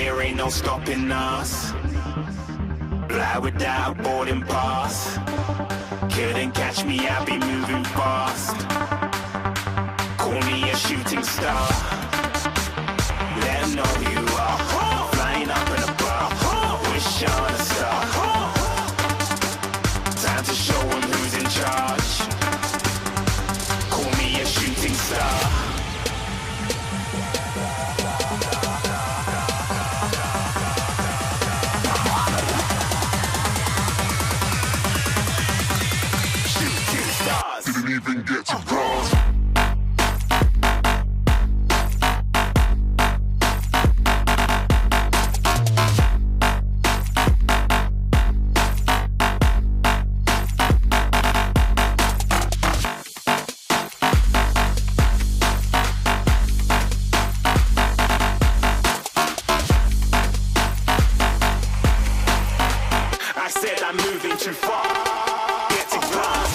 there ain't no stopping us. Fly without a boarding pass. Couldn't catch me, I'll be moving fast. Call me a shooting star. Let 'em know who you are. Flying up in a bar. Wish on a star. Time to show 'em who's in charge. Call me a shooting star. Didn't even get to cross. I said I'm moving too far. Get to glass.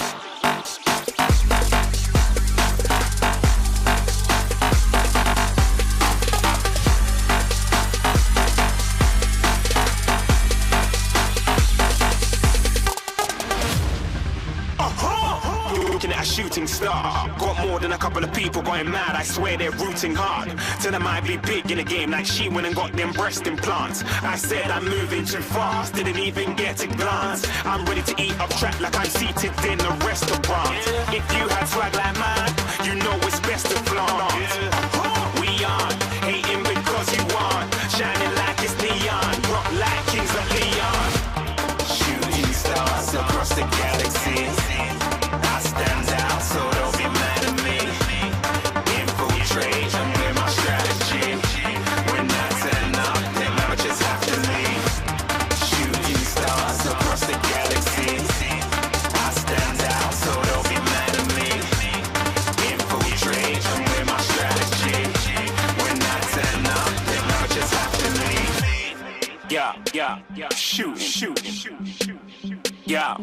Looking at a shooting star. Got more than a couple of people going mad. I swear they're rooting hard. Tell them I'd be big in the game like she went and got them breast implants. I said I'm moving too fast. Didn't even get a glance. I'm ready to eat up track like I'm seated in a restaurant. If you had swag like mine, you know it's best to flaunt. We aren't hating because you aren't. Shining like it's neon. Rock like kings of Leon. Shooting stars across the galaxy. I stand out, so don't be mad at me. Infiltrate, I'm with my strategy. When I turn up, them amateurs have to leave. Shooting stars across the galaxy. I stand out, so don't be mad at me. Infiltrate, I'm with my strategy. When I turn up, them amateurs have to leave. Yeah, shoot, yeah, shoot, yeah,